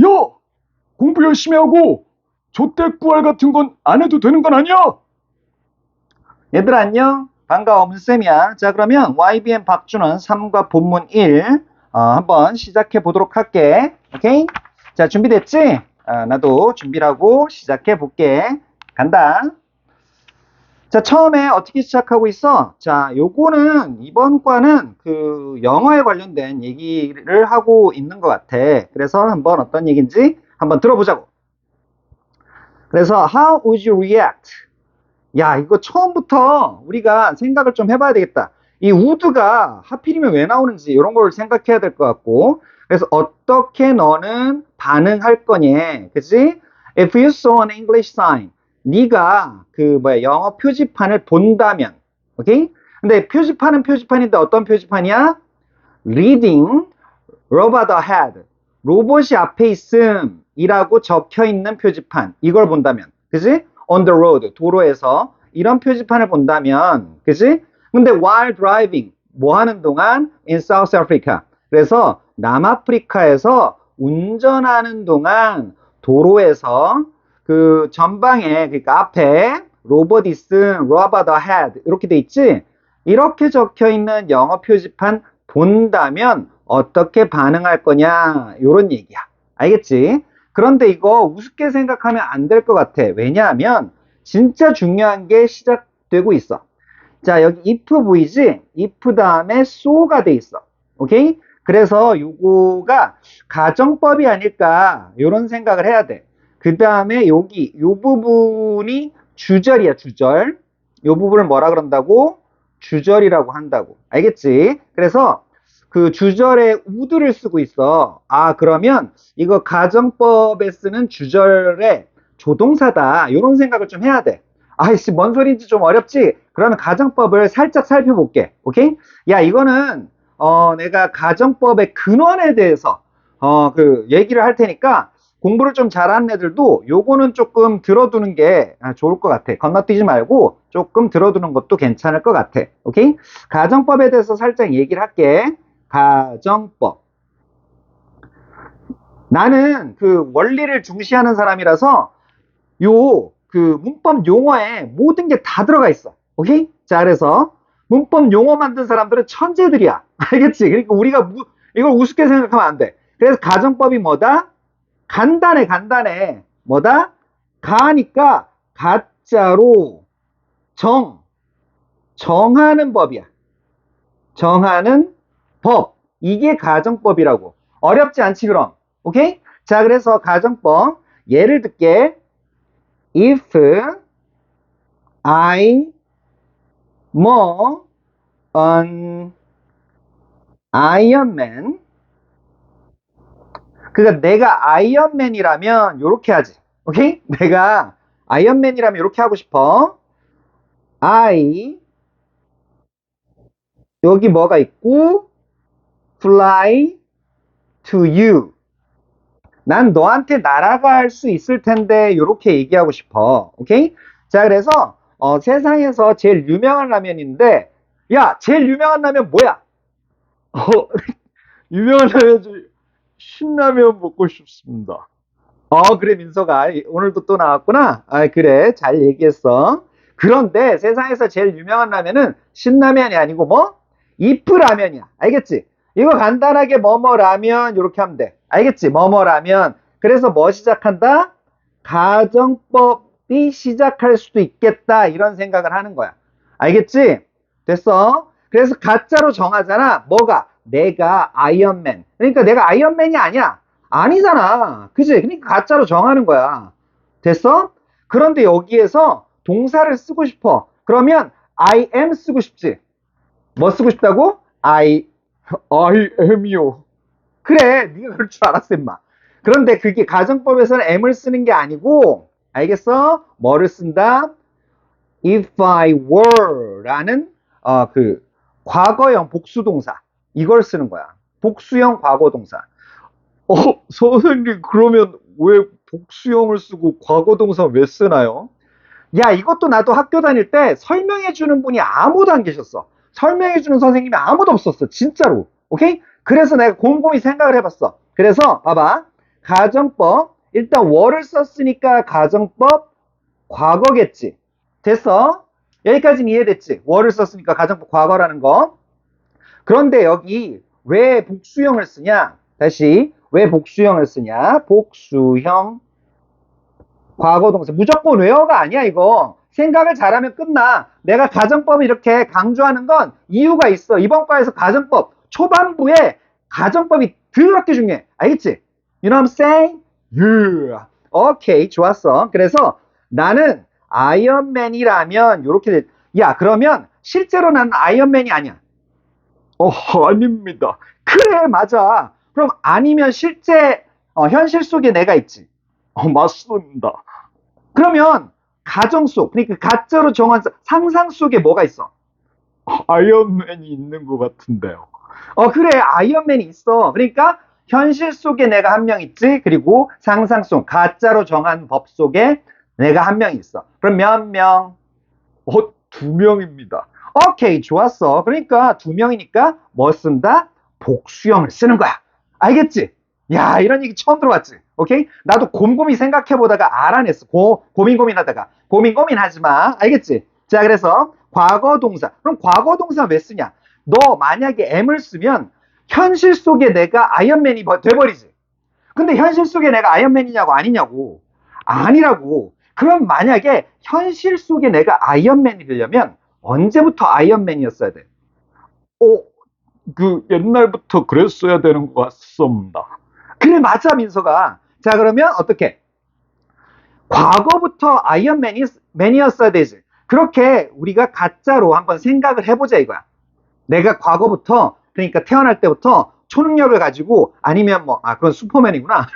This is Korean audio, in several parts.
야! 공부 열심히 하고 조태구알 같은 건 안 해도 되는 건 아니야? 얘들아 안녕. 반가워. 문쌤이야. 자, 그러면 YBN 박준원 3과 본문 1 한번 시작해 보도록 할게. 오케이? 자, 준비됐지? 나도 준비를 하고 시작해 볼게. 간다. 자, 처음에 어떻게 시작하고 있어? 자, 요거는 이번 과는 그 영어에 관련된 얘기를 하고 있는 것 같아. 그래서 한번 어떤 얘기인지 한번 들어보자고. 그래서 How would you react? 야, 이거 처음부터 우리가 생각을 좀 해봐야 되겠다. 이 would가 하필이면 왜 나오는지 이런 걸 생각해야 될 것 같고. 그래서 어떻게 너는 반응할 거니? 그치? If you saw an English sign, 네가 그 뭐야 영어 표지판을 본다면, 오케이? 근데 표지판은 표지판인데 어떤 표지판이야? Reading robot ahead. 로봇이 앞에 있음이라고 적혀 있는 표지판. 이걸 본다면, 그지? On the road, 도로에서 이런 표지판을 본다면, 그지? 근데 while driving, 뭐 하는 동안? In South Africa. 그래서 남아프리카에서 운전하는 동안 도로에서 그 전방에, 그러니까 앞에 로봇 있음, robot ahead 이렇게 돼 있지? 이렇게 적혀 있는 영어 표지판 본다면 어떻게 반응할 거냐 이런 얘기야. 알겠지? 그런데 이거 우습게 생각하면 안 될 것 같아. 왜냐하면 진짜 중요한 게 시작되고 있어. 자, 여기 if 보이지? if 다음에 so가 돼 있어. 오케이? 그래서 요거가 가정법이 아닐까 이런 생각을 해야 돼. 그 다음에 여기 요 부분이 주절이야, 주절. 요 부분을 뭐라 그런다고? 주절이라고 한다고. 알겠지? 그래서 그 주절에 would를 쓰고 있어. 아, 그러면 이거 가정법에 쓰는 주절의 조동사다. 이런 생각을 좀 해야 돼. 아이씨, 뭔 소리인지 좀 어렵지? 그러면 가정법을 살짝 살펴볼게. 오케이? 야, 이거는 내가 가정법의 근원에 대해서 그 얘기를 할 테니까 공부를 좀 잘하는 애들도 요거는 조금 들어두는 게 좋을 것 같아. 건너뛰지 말고 조금 들어두는 것도 괜찮을 것 같아. 오케이? 가정법에 대해서 살짝 얘기를 할게. 가정법. 나는 그 원리를 중시하는 사람이라서 요 그 문법 용어에 모든 게 다 들어가 있어. 오케이? 자, 그래서 문법 용어 만든 사람들은 천재들이야. 알겠지? 그러니까 우리가 이걸 우습게 생각하면 안 돼. 그래서 가정법이 뭐다? 간단해, 간단해. 뭐다? 가니까 가짜로 정하는 법이야. 정하는 법. 이게 가정법이라고. 어렵지 않지, 그럼. 오케이? 자, 그래서 가정법. 예를 들게. If I more an Iron Man. 그러니까 내가 아이언맨이라면 이렇게 하지. 오케이? 내가 아이언맨이라면 이렇게 하고 싶어. I 여기 뭐가 있고 fly to you. 난 너한테 날아갈 수 있을 텐데 이렇게 얘기하고 싶어. 오케이? 자, 그래서 세상에서 제일 유명한 라면인데 야, 제일 유명한 라면 뭐야? 어, 유명한 라면 중 신라면 먹고 싶습니다. 그래, 민서가. 오늘도 또 나왔구나. 아, 그래. 잘 얘기했어. 그런데 세상에서 제일 유명한 라면은 신라면이 아니고 뭐? 이프라면이야. 알겠지? 이거 간단하게 뭐뭐 라면 이렇게 하면 돼. 알겠지? 뭐뭐 라면. 그래서 뭐 시작한다? 가정법이 시작할 수도 있겠다. 이런 생각을 하는 거야. 알겠지? 됐어? 그래서 가짜로 정하잖아. 뭐가? 내가 아이언맨. 그러니까 내가 아이언맨이 아니야. 아니잖아. 그지? 그러니까 가짜로 정하는 거야. 됐어? 그런데 여기에서 동사를 쓰고 싶어. 그러면 I am 쓰고 싶지. 뭐 쓰고 싶다고? I am이요. 그래. 네가 그럴 줄 알았어, 임마. 그런데 그게 가정법에서는 am을 쓰는 게 아니고, 알겠어? 뭐를 쓴다? If I were 라는 그 과거형 복수동사. 이걸 쓰는 거야. 복수형 과거동사. 어, 선생님, 그러면 왜 복수형을 쓰고 과거동사 왜 쓰나요? 야, 이것도 나도 학교 다닐 때 설명해 주는 분이 아무도 안 계셨어. 설명해 주는 선생님이 아무도 없었어. 진짜로. 오케이? 그래서 내가 곰곰이 생각을 해봤어. 그래서 봐봐. 가정법. 일단 were를 썼으니까 가정법 과거겠지. 됐어? 여기까지는 이해됐지? were를 썼으니까 가정법 과거라는 거. 그런데 여기 왜 복수형을 쓰냐? 다시 왜 복수형을 쓰냐? 복수형 과거동사. 무조건 where가 아니야 이거. 생각을 잘하면 끝나. 내가 가정법을 이렇게 강조하는 건 이유가 있어. 이번 과에서 가정법 초반부에 가정법이 더럽게 중요해. 알겠지? You know what I'm saying? Yeah. 오케이, 좋았어. 그래서 나는 아이언맨이라면 이렇게 돼. 야, 그러면 실제로 나는 아이언맨이 아니야. 아닙니다. 그래, 맞아. 그럼 아니면 실제 현실 속에 내가 있지. 맞습니다. 그러면 가정 속, 그러니까 가짜로 정한 상상 속에 뭐가 있어? 아이언맨이 있는 것 같은데요. 그래, 아이언맨이 있어. 그러니까 현실 속에 내가 한 명 있지. 그리고 상상 속, 가짜로 정한 법 속에 내가 한 명 있어. 그럼 몇 명? 2명입니다. 오케이, 좋았어. 그러니까 2명이니까 뭐 쓴다? 복수형을 쓰는 거야. 알겠지? 야, 이런 얘기 처음 들어봤지? 오케이? 나도 곰곰이 생각해보다가 알아냈어. 고민하다가. 고민하지 마. 알겠지? 자, 그래서 과거 동사. 그럼 과거 동사 왜 쓰냐? 너 만약에 M을 쓰면 현실 속에 내가 아이언맨이 돼버리지. 근데 현실 속에 내가 아이언맨이냐고 아니냐고. 아니라고. 그럼 만약에 현실 속에 내가 아이언맨이 되려면 언제부터 아이언맨이었어야 돼? 옛날부터 그랬어야 되는 것 같습니다. 그래, 맞아, 민서가. 자, 그러면 어떻게? 과거부터 아이언맨이었어야 되지. 그렇게 우리가 가짜로 한번 생각을 해보자 이거야. 내가 과거부터, 그러니까 태어날 때부터 초능력을 가지고 아니면 그건 슈퍼맨이구나.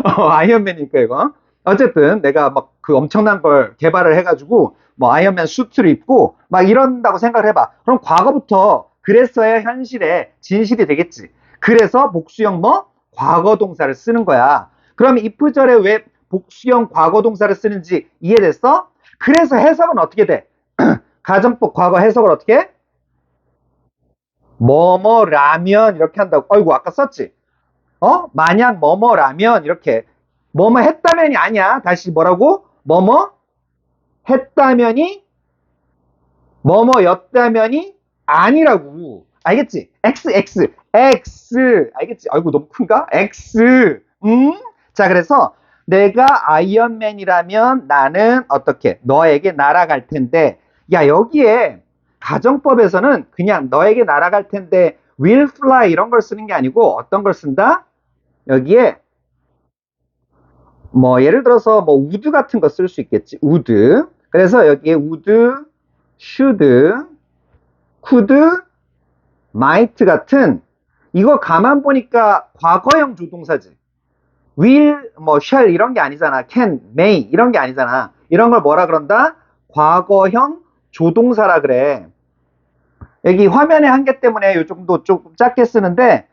아이언맨이니까 이거. 어쨌든 내가 막 그 엄청난 걸 개발을 해가지고 아이언맨 수트를 입고 막 이런다고 생각을 해봐. 그럼 과거부터 그랬어야 현실에 진실이 되겠지. 그래서 복수형 과거 동사를 쓰는 거야. 그럼 if절에 왜 복수형 과거 동사를 쓰는지 이해됐어? 그래서 해석은 어떻게 돼? 가정법 과거 해석을 어떻게 해? 뭐뭐라면 이렇게 한다고. 어이구, 아까 썼지? 만약 뭐뭐라면 이렇게. 뭐뭐 했다면이 아니야. 다시 뭐라고? 뭐뭐 했다면이 뭐뭐였다면이 아니라고. 알겠지? X. 알겠지? 아이고, 너무 큰가? X. 자, 그래서 내가 아이언맨이라면 나는 어떻게? 너에게 날아갈 텐데. 야, 여기에 가정법에서는 그냥 너에게 날아갈 텐데 will fly 이런 걸 쓰는 게 아니고 어떤 걸 쓴다? 여기에 예를 들어서 would 같은 거 쓸 수 있겠지. would. 그래서 여기에 would, should, could, might 같은 이거 가만 보니까 과거형 조동사지. will, shall 이런 게 아니잖아. can, may 이런 게 아니잖아. 이런 걸 뭐라 그런다? 과거형 조동사라 그래. 여기 화면의 한계 때문에 요 정도 조금 작게 쓰는데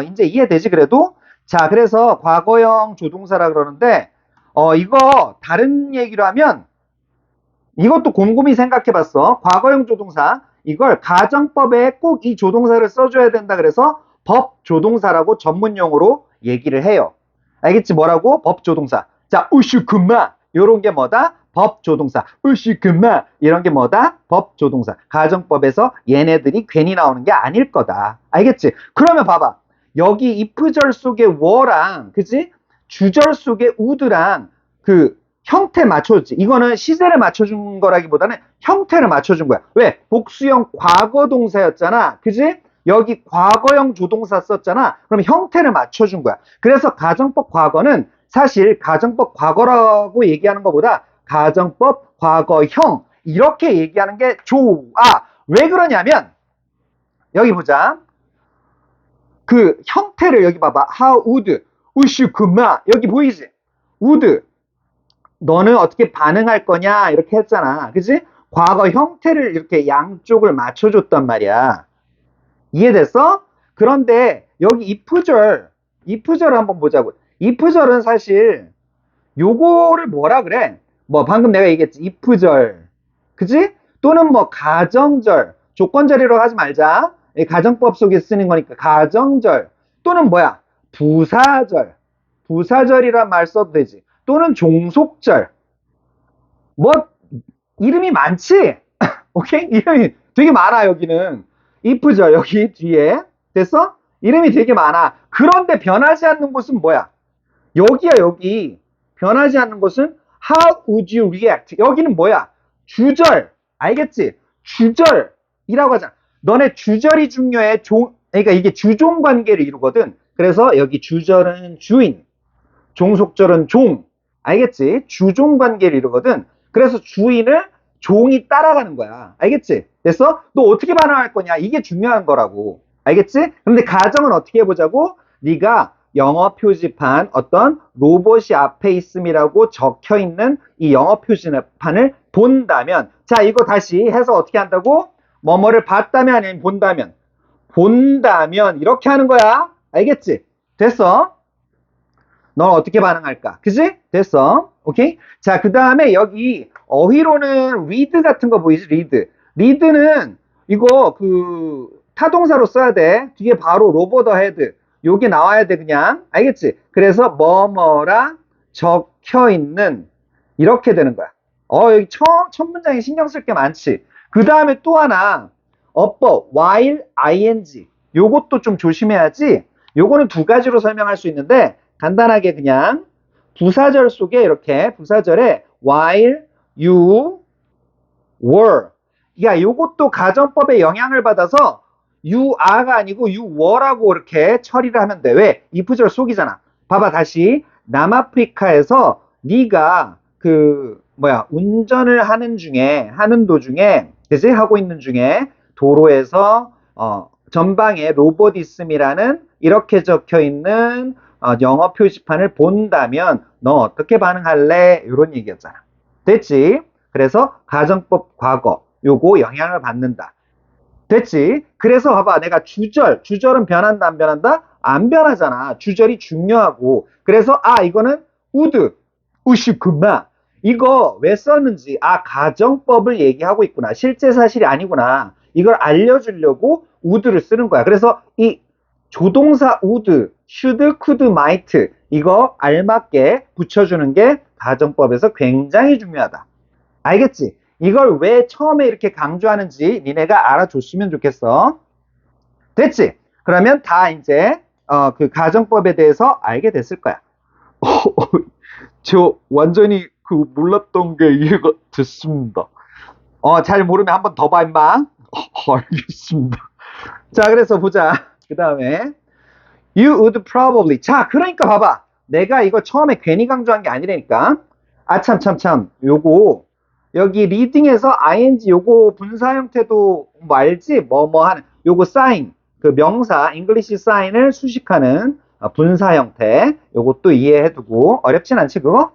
이제 이해되지 그래도? 자, 그래서 과거형 조동사라 그러는데 이거 다른 얘기로 하면 이것도 곰곰이 생각해 봤어. 과거형 조동사 이걸 가정법에 꼭 이 조동사를 써줘야 된다 그래서 법조동사라고 전문용어로 얘기를 해요. 알겠지? 뭐라고? 법조동사. 자, 우슈크마 요런 게 뭐다? 법조동사. 우슈크마 이런 게 뭐다? 법조동사. 가정법에서 얘네들이 괜히 나오는 게 아닐 거다. 알겠지? 그러면 봐봐. 여기 if절 속에 were랑 그치? 주절 속에 would랑 그 형태 맞춰줬지. 이거는 시제를 맞춰준 거라기보다는 형태를 맞춰준 거야. 왜? 복수형 과거동사였잖아. 그지? 여기 과거형 조동사 썼잖아. 그럼 형태를 맞춰준 거야. 그래서 가정법 과거는 사실 가정법 과거라고 얘기하는 것보다 가정법 과거형 이렇게 얘기하는 게 좋아. 왜 그러냐면 여기 보자. 그 형태를 여기 봐봐. How would, 우슈크마 여기 보이지? would 너는 어떻게 반응할 거냐 이렇게 했잖아. 그치? 과거 형태를 이렇게 양쪽을 맞춰줬단 말이야. 이해됐어? 그런데 여기 if절을 한번 보자고. if절은 사실 요거를 뭐라 그래? 방금 내가 얘기했지. if절. 그치? 또는 가정절. 조건절이라고 하지 말자. 가정법 속에 쓰는 거니까 가정절. 또는 뭐야? 부사절. 부사절이란 말 써도 되지. 또는 종속절. 뭐 이름이 많지? 오케이? 이름이 되게 많아 여기는. if절 여기 뒤에. 됐어? 이름이 되게 많아. 그런데 변하지 않는 곳은 뭐야? 여기야 여기. 변하지 않는 곳은 how would you react? 여기는 뭐야? 주절. 알겠지? 주절이라고 하잖아. 너네 주절이 중요해. 그러니까 이게 주종 관계를 이루거든. 그래서 여기 주절은 주인, 종속절은 종. 알겠지? 주종 관계를 이루거든. 그래서 주인을 종이 따라가는 거야. 알겠지? 됐어? 너 어떻게 반응할 거냐? 이게 중요한 거라고. 알겠지? 그런데 가정은 어떻게 해보자고? 네가 영어 표지판 어떤 로봇이 앞에 있음이라고 적혀 있는 이 영어 표지판을 본다면, 자, 이거 다시 해서 어떻게 한다고? 뭐뭐를 봤다면 아니면 본다면? 본다면 이렇게 하는 거야. 알겠지? 됐어? 넌 어떻게 반응할까? 그지? 됐어. 오케이? 자, 그 다음에 여기 어휘로는 read 같은 거 보이지? read. read는 이거 타동사로 써야 돼. 뒤에 바로 로버 더 헤드. 요게 나와야 돼, 그냥. 알겠지? 그래서 뭐뭐라 적혀 있는 이렇게 되는 거야. 여기 첫 문장에 신경 쓸 게 많지. 그 다음에 또 하나 어법 while ing. 요것도 좀 조심해야지. 요거는 두 가지로 설명할 수 있는데 간단하게 그냥 부사절 속에 이렇게 부사절에 while you were. 야, 요것도 가정법의 영향을 받아서 you are가 아니고 you were라고 이렇게 처리를 하면 돼. 왜? if절 속이잖아. 봐봐 다시. 남아프리카에서 네가 운전을 하는 도중에, 그지? 하고 있는 중에 도로에서 전방에 로봇 있음이라는 이렇게 적혀 있는 영어 표지판을 본다면 너 어떻게 반응할래? 이런 얘기였잖아. 됐지? 그래서 가정법 과거 요거 영향을 받는다. 됐지? 그래서 봐봐, 내가 주절은 변한다 안 변한다? 안 변하잖아. 주절이 중요하고. 그래서 이거는 would, 우시구마. 이거 왜 썼는지, 가정법을 얘기하고 있구나. 실제 사실이 아니구나. 이걸 알려주려고 would를 쓰는 거야. 그래서 이 조동사 would, should, could, might 이거 알맞게 붙여주는 게 가정법에서 굉장히 중요하다. 알겠지? 이걸 왜 처음에 이렇게 강조하는지 니네가 알아줬으면 좋겠어. 됐지? 그러면 다 이제 그 가정법에 대해서 알게 됐을 거야. 저 완전히 몰랐던 게 이해가 됐습니다. 잘 모르면 한번 더 봐, 임마. 알겠습니다. 자, 그래서 보자. 그 다음에 You would probably. 자, 그러니까 봐봐. 내가 이거 처음에 괜히 강조한 게 아니라니까. 참. 요거 여기 리딩에서 ing 요거 분사 형태도 뭐 알지? 뭐뭐 하는 요거 사인, 그 명사 잉글리시 사인을 수식하는 분사 형태. 요것도 이해해두고. 어렵진 않지 그거?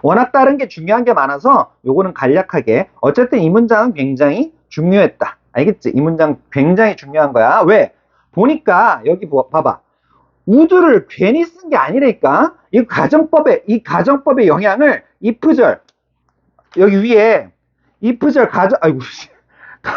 워낙 다른 게 중요한 게 많아서 요거는 간략하게. 어쨌든 이 문장은 굉장히 중요했다. 알겠지? 이 문장 굉장히 중요한 거야. 왜? 보니까 여기 봐봐. would를 괜히 쓴 게 아니라니까. 이 가정법의 영향을 if절 여기 위에 if절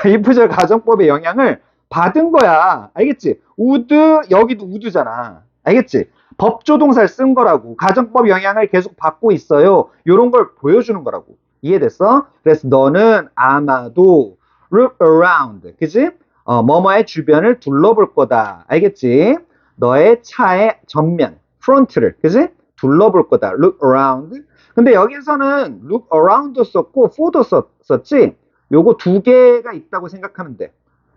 if절 가정법의 영향을 받은 거야. 알겠지? would 여기도 would잖아. 알겠지? 법조동사를 쓴 거라고. 가정법 영향을 계속 받고 있어요. 이런 걸 보여주는 거라고. 이해됐어? 그래서 너는 아마도 look around. 그치? 뭐뭐의 주변을 둘러볼 거다. 알겠지? 너의 차의 전면, front를, 그치? 둘러볼 거다. look around. 근데 여기서는 look around도 썼고 for도 썼지? 요거 두 개가 있다고 생각하면 돼.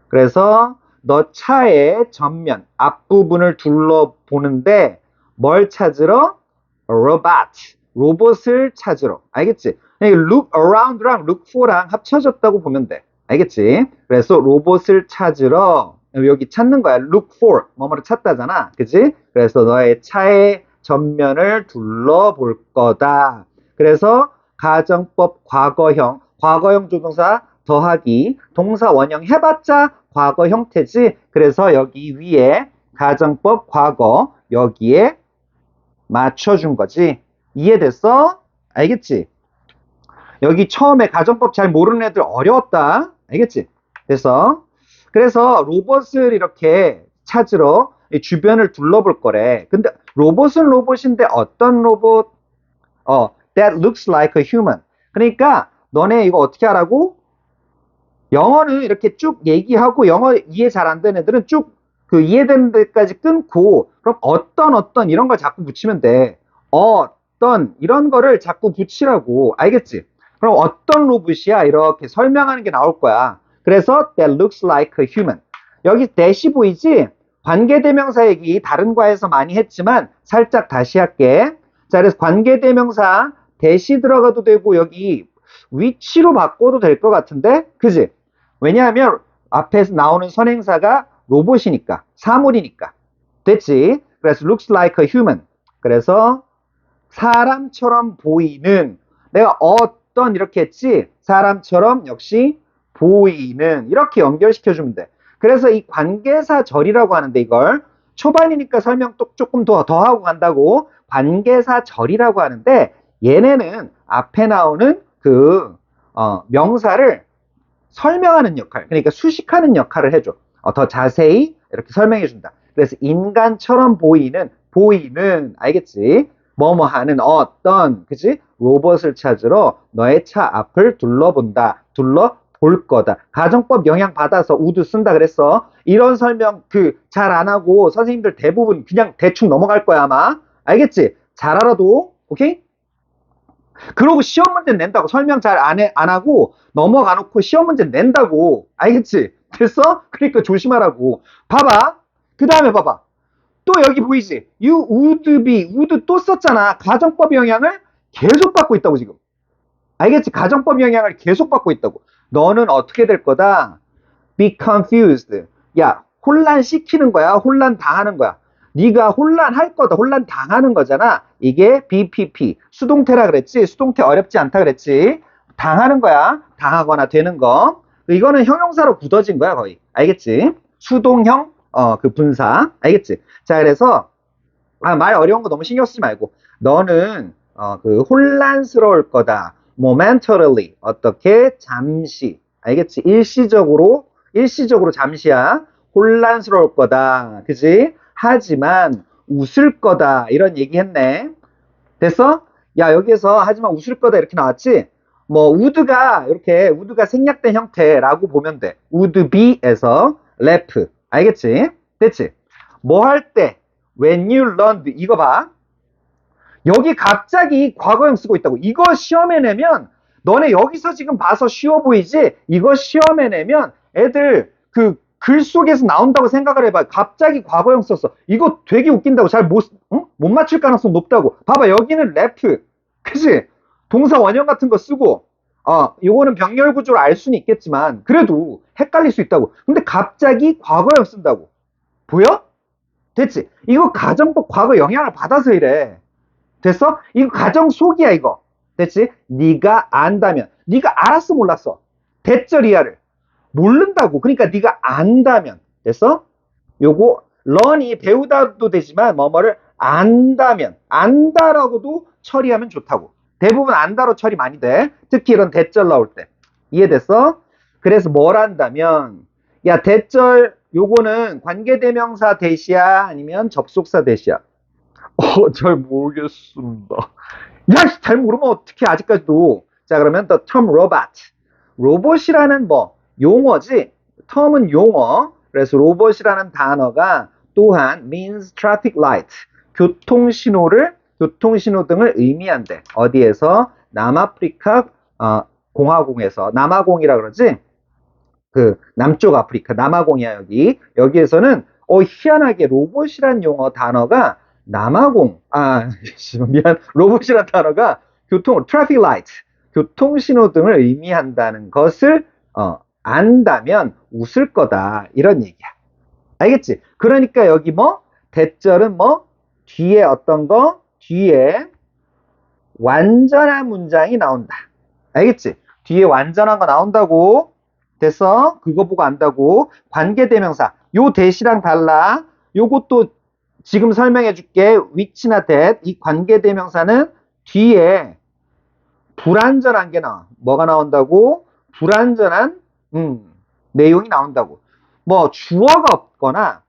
그래서 너 차의 전면, 앞부분을 둘러보는데 뭘 찾으러? 로봇을 찾으러. 알겠지? look around랑 look for랑 합쳐졌다고 보면 돼. 알겠지? 그래서 로봇을 찾으러 여기 찾는 거야. look for 뭐뭐를 찾다잖아. 그치? 그래서 너의 차의 전면을 둘러볼 거다. 그래서 가정법 과거형 조동사 더하기 동사 원형 해봤자 과거 형태지. 그래서 여기 위에 가정법 과거 여기에 맞춰준 거지. 이해됐어? 알겠지? 여기 처음에 가정법 잘 모르는 애들 어려웠다. 알겠지? 그래서 로봇을 이렇게 찾으러 이 주변을 둘러볼 거래. 근데 로봇은 로봇인데 어떤 로봇? that looks like a human. 그러니까 너네 이거 어떻게 하라고? 영어는 이렇게 쭉 얘기하고 영어 이해 잘 안 되는 애들은 쭉 그 이해되는 데까지 끊고 그럼 어떤 이런 걸 자꾸 붙이면 돼. 어떤 이런 거를 자꾸 붙이라고. 알겠지? 그럼 어떤 로봇이야? 이렇게 설명하는 게 나올 거야. 그래서 that looks like a human. 여기 대시 보이지? 관계대명사 얘기 다른 과에서 많이 했지만 살짝 다시 할게. 자, 그래서 관계대명사 대시 들어가도 되고 여기 위치로 바꿔도 될 것 같은데? 그지? 왜냐하면 앞에서 나오는 선행사가 로봇이니까, 사물이니까. 됐지? 그래서 looks like a human. 그래서 사람처럼 보이는, 내가 어떤 이렇게 했지? 사람처럼 역시 보이는, 이렇게 연결시켜주면 돼. 그래서 이 관계사절이라고 하는데 이걸 초반이니까 설명 또 조금 더 하고 간다고 관계사절이라고 하는데 얘네는 앞에 나오는 그 명사를 설명하는 역할, 그러니까 수식하는 역할을 해줘. 더 자세히 이렇게 설명해 준다. 그래서 인간처럼 보이는, 알겠지? 뭐뭐 하는 어떤, 그치? 로봇을 찾으러 너의 차 앞을 둘러본다. 둘러볼 거다. 가정법 영향 받아서 우드 쓴다 그랬어. 이런 설명 잘 안 하고 선생님들 대부분 그냥 대충 넘어갈 거야 아마. 알겠지? 잘 알아도, 오케이? 그러고 시험 문제 낸다고 설명 잘 안 하고 넘어가 놓고 시험 문제 낸다고. 알겠지? 됐어? 그러니까 조심하라고. 봐봐. 그 다음에 봐봐. 또 여기 보이지? You would be, would 또 썼잖아. 가정법 영향을 계속 받고 있다고 지금. 알겠지? 가정법 영향을 계속 받고 있다고. 너는 어떻게 될 거다? Be confused. 야, 혼란시키는 거야. 혼란 당하는 거야. 네가 혼란할 거다. 혼란 당하는 거잖아. 이게 BPP. 수동태라 그랬지? 수동태 어렵지 않다 그랬지? 당하는 거야. 당하거나 되는 거. 이거는 형용사로 굳어진 거야, 거의. 알겠지? 수동형, 그 분사. 알겠지? 자, 그래서, 말 어려운 거 너무 신경 쓰지 말고. 너는, 그 혼란스러울 거다. momentarily. 어떻게? 잠시. 알겠지? 일시적으로 잠시야. 혼란스러울 거다. 그지? 하지만 웃을 거다. 이런 얘기 했네. 됐어? 야, 여기에서 하지만 웃을 거다 이렇게 나왔지? 뭐 우드가 생략된 형태라고 보면 돼. would be에서 left. 알겠지? 됐지? 뭐 할 때? when you learned. 이거 봐. 여기 갑자기 과거형 쓰고 있다고. 이거 시험에 내면 너네 여기서 지금 봐서 쉬워 보이지? 이거 시험에 내면 애들 그 글 속에서 나온다고 생각을 해봐. 갑자기 과거형 썼어. 이거 되게 웃긴다고. 잘 못 맞출 가능성 높다고. 봐봐. 여기는 left. 그치? 동사 원형 같은 거 쓰고 요거는 병렬 구조를 알 수는 있겠지만 그래도 헷갈릴 수 있다고. 근데 갑자기 과거형 쓴다고. 보여? 됐지? 이거 가정법 과거 영향을 받아서 이래. 됐어? 이거 가정 속이야 이거. 됐지? 네가 안다면. 네가 알았어 몰랐어? 대절 이하를 모른다고. 그러니까 네가 안다면. 됐어? 요거 learn이 배우다도 되지만 뭐뭐를 안다면. 안다라고도 처리하면 좋다고. 대부분 안다로 처리 많이 돼. 특히 이런 대절 나올 때. 이해됐어? 그래서 뭘 한다면 야 대절 요거는 관계대명사 대시야 아니면 접속사 대시야? 잘 모르겠습니다. 야, 잘 모르면 어떻게 아직까지도. 자, 그러면 the term robot. 로봇이라는 용어지. term은 용어. 그래서 로봇이라는 단어가 또한 means traffic light. 교통신호등을 의미한대. 어디에서? 남아프리카 공화국에서. 남아공이라 그러지? 그 남쪽 아프리카 남아공이야 여기. 여기에서는 희한하게 로봇이란 용어 단어가 미안. 로봇이란 단어가 트래픽 라이트, 교통신호등을 의미한다는 것을 안다면 웃을 거다. 이런 얘기야. 알겠지? 그러니까 여기 대절은 뒤에 어떤 거? 뒤에 완전한 문장이 나온다. 알겠지? 뒤에 완전한 거 나온다고. 됐어? 그거 보고 안다고. 관계대명사. 요 대시랑 달라. 요것도 지금 설명해 줄게. which나 that. 이 관계대명사는 뒤에 불완전한 게 나와. 뭐가 나온다고? 불완전한 내용이 나온다고. 주어가 없거나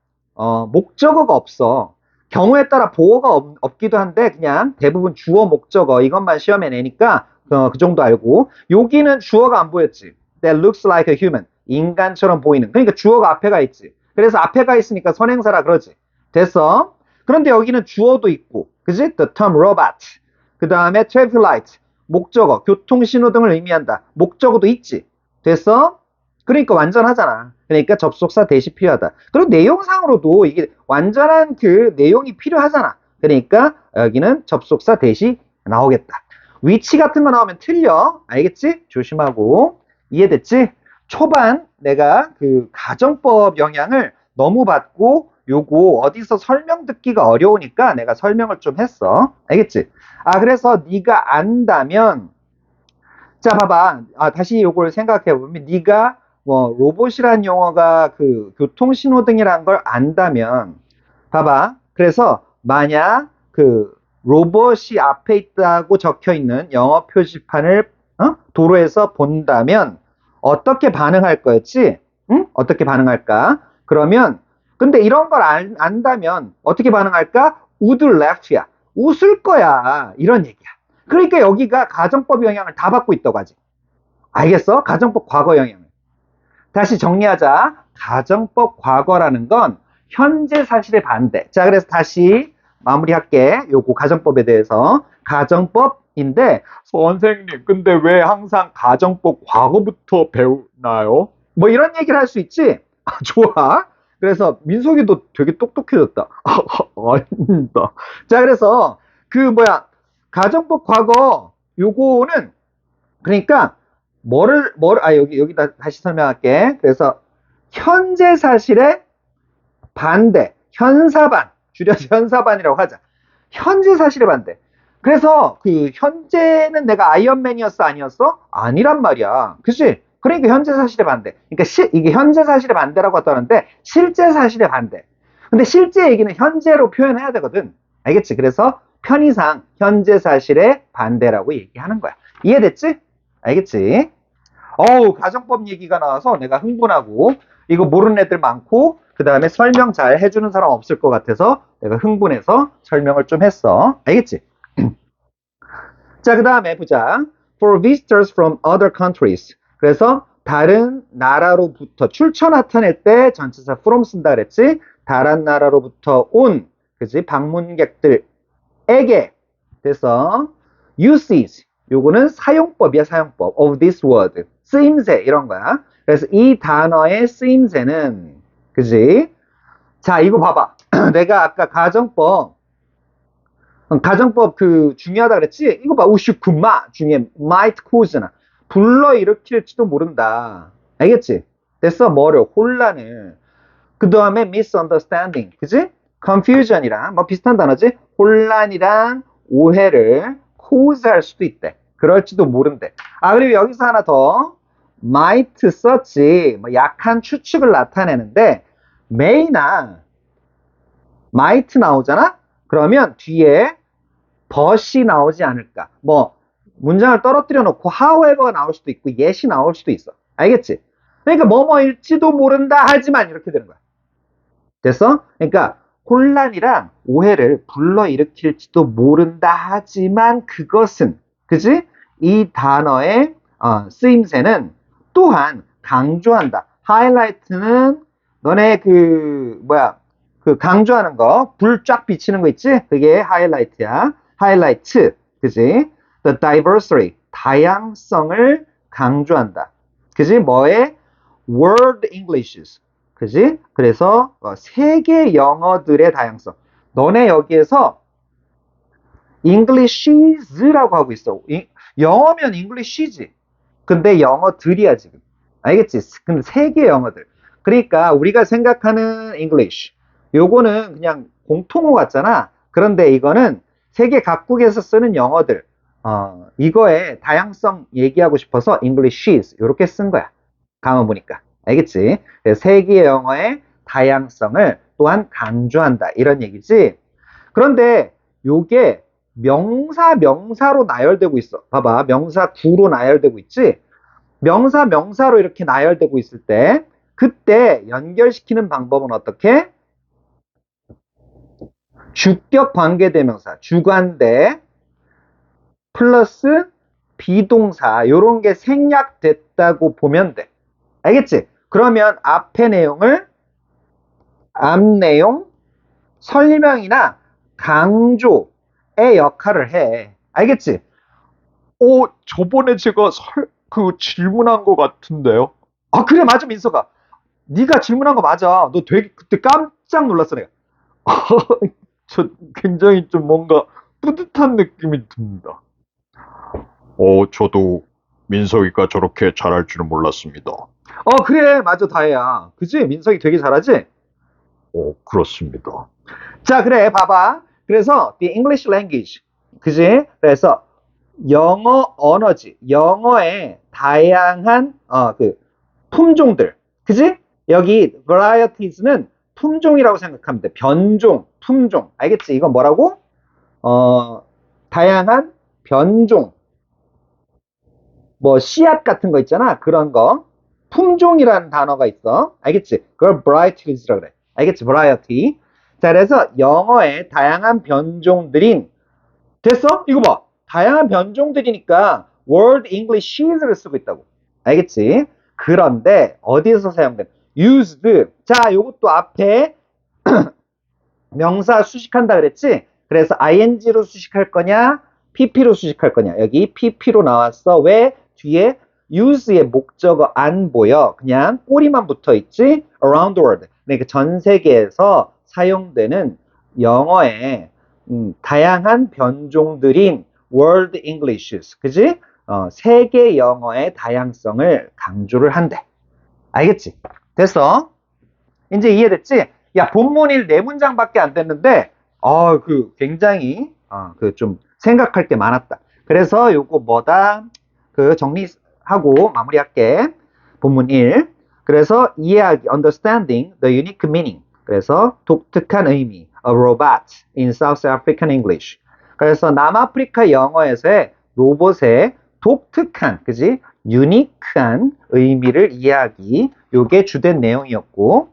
목적어가 없어. 경우에 따라 보어가 없기도 한데 그냥 대부분 주어 목적어 이것만 시험에 내니까 그 정도 알고 여기는 주어가 안 보였지. That looks like a human. 인간처럼 보이는. 그러니까 주어가 앞에가 있지. 그래서 앞에가 있으니까 선행사라 그러지. 됐어? 그런데 여기는 주어도 있고 그지? The term robot. 그 다음에 traffic light. 목적어. 교통신호등을 의미한다. 목적어도 있지. 됐어? 그러니까 완전하잖아. 그러니까 접속사 대시 필요하다. 그리고 내용상으로도 이게 완전한 그 내용이 필요하잖아. 그러니까 여기는 접속사 대시 나오겠다. 위치 같은 거 나오면 틀려. 알겠지? 조심하고. 이해됐지? 초반 내가 그 가정법 영향을 너무 받고 요거 어디서 설명 듣기가 어려우니까 내가 설명을 좀 했어. 알겠지? 그래서 네가 안다면 자, 봐봐. 다시 요걸 생각해 보면 네가 뭐 로봇이란 용어가 그 교통신호등이란 걸 안다면 봐봐. 그래서 만약 그 로봇이 앞에 있다고 적혀 있는 영어 표지판을 도로에서 본다면 어떻게 반응할 거였지? 응? 어떻게 반응할까? 그러면 근데 이런 걸 안다면 어떻게 반응할까? would laugh야. 웃을 거야. 이런 얘기야. 그러니까 여기가 가정법 영향을 다 받고 있다고 하지. 알겠어? 가정법 과거 영향을. 다시 정리하자. 가정법 과거라는 건 현재 사실의 반대. 자, 그래서 다시 마무리할게. 요거 가정법에 대해서. 가정법인데 선생님, 근데 왜 항상 가정법 과거부터 배우나요? 뭐 이런 얘기를 할 수 있지? 좋아. 그래서 민석이도 되게 똑똑해졌다. 아닙니다. 자, 그래서 그 뭐야 가정법 과거 요거는 그러니까 여기다 다시 설명할게. 그래서 현재 사실의 반대, 현사반, 줄여서 현사반이라고 하자. 현재 사실의 반대. 그래서 그 현재는 내가 아이언맨이었어, 아니었어? 아니란 말이야. 그치? 그러니까 현재 사실의 반대. 그러니까 이게 현재 사실의 반대라고 했다는데 실제 사실의 반대. 근데 실제 얘기는 현재로 표현해야 되거든. 알겠지? 그래서 편의상 현재 사실의 반대라고 얘기하는 거야. 이해됐지? 알겠지? 가정법 얘기가 나와서 내가 흥분하고 이거 모르는 애들 많고 그 다음에 설명 잘 해주는 사람 없을 것 같아서 내가 흥분해서 설명을 좀 했어. 알겠지? 자, 그 다음에 보자. For visitors from other countries. 그래서 다른 나라로부터 출처 나타낼 때 전치사 from 쓴다 그랬지? 다른 나라로부터 온 그지? 방문객들에게 그래서 usage 요거는 사용법이야 사용법 of this word 쓰임새 이런 거야. 그래서 이 단어의 쓰임새는 그지? 자, 이거 봐봐. 내가 아까 가정법 그 중요하다 그랬지? 이거 봐. 우슈쿠마 중에 might cause나 불러일으킬지도 모른다. 알겠지? 됐어? 뭐를? 혼란을. 그 다음에 misunderstanding. 그지? confusion이랑 뭐 비슷한 단어지? 혼란이랑 오해를 cause할 수도 있대. 그럴지도 모른대. 그리고 여기서 하나 더 might 썼지. 뭐 약한 추측을 나타내는데 may나 might 나오잖아? 그러면 뒤에 but이 나오지 않을까. 뭐 문장을 떨어뜨려 놓고 however가 나올 수도 있고 yes이 나올 수도 있어. 알겠지? 그러니까 뭐뭐일지도 모른다 하지만 이렇게 되는 거야. 됐어? 그러니까 혼란이랑 오해를 불러일으킬지도 모른다 하지만 그것은 그지? 이 단어의 쓰임새는 또한 강조한다. 하이라이트는 너네 그 강조하는 거, 불 쫙 비치는 거 있지? 그게 하이라이트야. 하이라이트, 그지? The diversity, 다양성을 강조한다. 그지? 뭐의? World Englishes, 그지? 그래서 세계 영어들의 다양성. 너네 여기에서 Englishes라고 하고 있어. 영어면 English지. 근데 영어들이야 지금. 알겠지? 근데 세계 영어들. 그러니까 우리가 생각하는 English. 요거는 그냥 공통어 같잖아. 그런데 이거는 세계 각국에서 쓰는 영어들. 이거의 다양성 얘기하고 싶어서 Englishes 이렇게 쓴 거야. 가만 보니까. 알겠지? 세계 영어의 다양성을 또한 강조한다. 이런 얘기지. 그런데 요게 명사로 나열되고 있어. 봐봐. 명사 구로 나열되고 있지? 명사로 이렇게 나열되고 있을 때 그때 연결시키는 방법은 어떻게? 주격 관계대명사, 주관대 플러스 비동사 요런 게 생략됐다고 보면 돼. 알겠지? 그러면 앞의 내용을 앞 내용, 설명이나 강조의 역할을 해. 알겠지? 저번에 제가 질문한 것 같은데요. 아, 그래, 맞아, 민서가. 네가 질문한 거 맞아. 너 되게 그때 깜짝 놀랐어, 내가. 저 굉장히 좀 뭔가 뿌듯한 느낌이 듭니다. 저도 민석이가 저렇게 잘할 줄은 몰랐습니다. 그래, 맞아, 다혜야. 그지? 민석이 되게 잘하지? 그렇습니다. 자, 그래, 봐봐. 그래서 the English language, 그지? 그래서 영어 언어지, 영어의 다양한 그 품종들, 그지? 여기 varieties는 품종이라고 생각하면 돼. 변종, 품종, 알겠지? 이건 뭐라고? 다양한 변종, 뭐 씨앗 같은 거 있잖아, 그런 거. 품종이라는 단어가 있어, 알겠지? 그걸 varieties라고 그래, 알겠지? variety. 자, 그래서 영어의 다양한 변종들인, 됐어? 이거 봐. 다양한 변종들이니까 World English를 쓰고 있다고. 알겠지? 그런데 어디에서 사용돼? used. 자, 요것도 앞에 명사 수식한다 그랬지? 그래서 ing로 수식할 거냐? pp로 수식할 거냐? 여기 pp로 나왔어. 왜? 뒤에 use의 목적어 안 보여. 그냥 꼬리만 붙어 있지? around the world. 그러니까 전 세계에서 사용되는 영어의 다양한 변종들인 world Englishes. 그지? 세계 영어의 다양성을 강조를 한대. 알겠지? 됐어? 이제 이해됐지? 야, 본문 1 4문장밖에 안 됐는데, 굉장히, 좀 생각할 게 많았다. 그래서 요거 뭐다? 정리하고 마무리할게. 본문 1. 그래서 이해하기, understanding the unique meaning. 그래서 독특한 의미, a robot in South African English. 그래서 남아프리카 영어에서의 로봇의 독특한, 그지? 유니크한 의미를 이해하기. 요게 주된 내용이었고,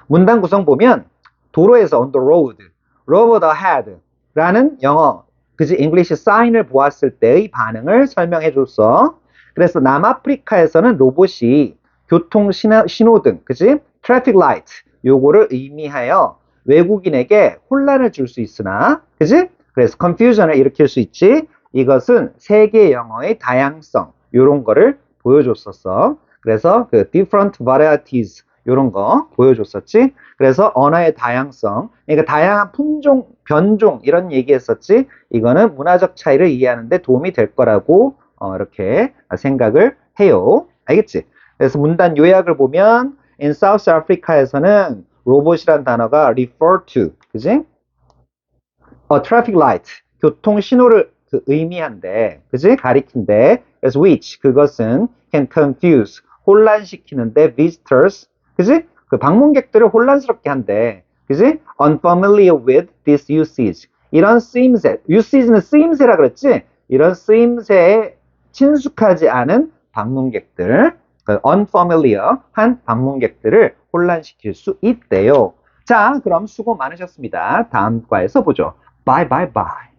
문단 구성 보면 도로에서 on the road, road ahead 라는 영어, 그지? English 사인을 보았을 때의 반응을 설명해 줬어. 그래서 남아프리카에서는 로봇이 교통 신호등, 그지? traffic light 요거를 의미하여 외국인에게 혼란을 줄 수 있으나, 그지? 그래서 confusion을 일으킬 수 있지. 이것은 세계 영어의 다양성 요런 거를 보여줬었어. 그래서 그 different varieties 요런 거 보여줬었지. 그래서 언어의 다양성, 그러니까 다양한 품종, 변종 이런 얘기했었지. 이거는 문화적 차이를 이해하는 데 도움이 될 거라고 이렇게 생각을 해요. 알겠지? 그래서 문단 요약을 보면 in South Africa에서는 로봇이란 단어가 refer to, 그지? traffic light, 교통 신호를 의미한데, 그지? 가리킨데, 그래서 which, 그것은 can confuse, 혼란시키는데 visitors, 그지? 그 방문객들을 혼란스럽게 한대. 그지? unfamiliar with this usage. 이런 쓰임새, usage는 쓰임새라 그랬지? 이런 쓰임새에 친숙하지 않은 방문객들, unfamiliar 한 방문객들을 혼란시킬 수 있대요. 자, 그럼 수고 많으셨습니다. 다음 과에서 보죠. Bye bye bye.